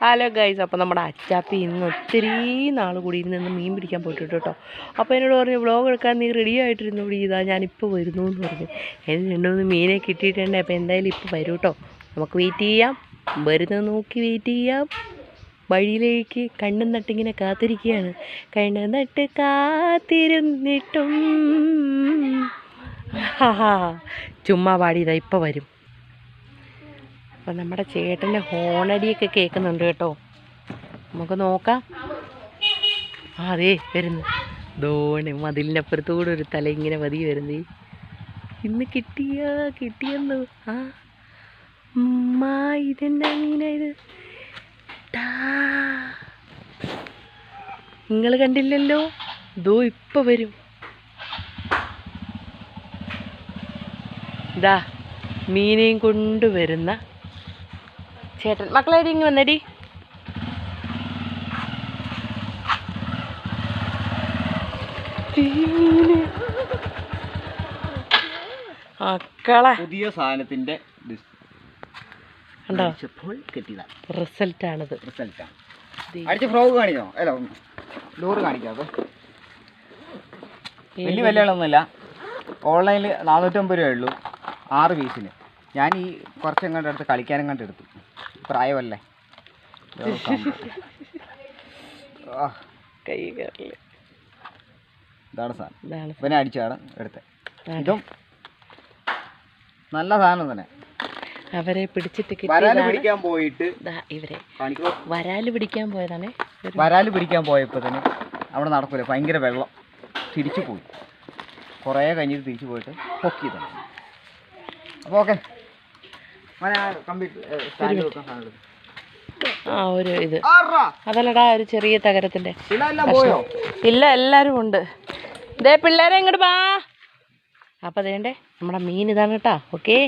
Hello guys, അപ്പോൾ നമ്മുടെ അച്ചാപ്പി ഇന്ന് ഒത്തിരി നാൾ കൂടി ഇരുന്ന് മീൻ പിടിക്കാൻ പോയിട്ടുണ്ട് കേട്ടോ. അപ്പോൾ എന്നോട് പറഞ്ഞു വ്ളോഗ് എടുക്കാൻ നീ റെഡി ആയിട്ടിരുന്നു കൂടി ഇതാ ഞാനിപ്പോൾ വരുന്നു എന്ന് പറഞ്ഞു. എനിക്ക് 2-3 മീനെ കിട്ടിയിട്ടുണ്ട്. അപ്പോൾ എന്തായാലും ഇപ്പോൾ വരും കേട്ടോ. നമുക്ക് വെയിറ്റ് ചെയ്യാം, വരുന്നത് നോക്കി വെയിറ്റ് ചെയ്യാം. വഴിയിലേക്ക് കണ്ണും നട്ടിങ്ങനെ കാത്തിരിക്കുകയാണ്. കണ്ണ് നട്ട് കാത്തിരുന്നിട്ടും ചുമ്മാ പാടിയതാ ഇപ്പോൾ വരും. അപ്പം നമ്മുടെ ചേട്ടൻ്റെ ഹോണടിയൊക്കെ കേൾക്കുന്നുണ്ട് കേട്ടോ. നമുക്ക് നോക്കാം. അതേ വരുന്നു ധോണി മതിലിൻ്റെ അപ്പുറത്തുകൂടെ ഒരു തല ഇങ്ങനെ മതി വരുന്നേ. ഇന്ന് കിട്ടിയെന്നു ഇതെന്താ മീനായത്? നിങ്ങൾ കണ്ടില്ലല്ലോ, ദോ ഇപ്പം വരും. ഇതാ മീനെയും കൊണ്ടുവരുന്ന ചേട്ടൻ. മക്കളെ ഇങ്ങ് വന്നടി. മക്കളെ പുതിയ സാധനത്തിന്റെ റിസൾട്ടാണിത്. അടിച്ച ഫ്രോഗ് കാണിക്കണോ? അല്ല, ഡോറ് കാണിക്കാതെ വലിയ വിലകളൊന്നുമില്ല. ഓൺലൈനിൽ 450 രൂപയുള്ളൂ 6 പീസിന്. ഞാൻ ഈ കുറച്ചെങ്ങാണ്ട് എടുത്ത് കളിക്കാനും കണ്ട് എടുത്തു. പ്രായമല്ലേ കൈ കയറില്ല. ഇതാണ് സാധനം. പിന്നെ അടിച്ചാണ് എടുത്തത്. ഇതും നല്ല സാധനം തന്നെ. അവരെ പിടിച്ചിട്ട് വരാല് പിടിക്കാൻ പോയിട്ട് ഇവരെ വരാല് പിടിക്കാൻ പോയതാണ്. വരാല് പിടിക്കാൻ പോയപ്പോൾ തന്നെ അവിടെ നടക്കൂല, ഭയങ്കര വെള്ളം. തിരിച്ചു പോയി, കുറേ കഴിഞ്ഞിട്ട് തിരിച്ചു പോയിട്ട് പൊക്കി തന്നെ. അപ്പോൾ ഓക്കെ, ഒരു ഇത് അതല്ലടാ, ഒരു ചെറിയ തകരത്തിന്റെ. പോയോ? ഇല്ല, എല്ലാരും ഉണ്ട്. ഇതേ പിള്ളേരെ ഇങ്ങോട്ട് വാ. അപ്പൊ അതേണ്ടേ നമ്മുടെ മീൻ ഇതാണ് കേട്ടാ. ഓക്കെ.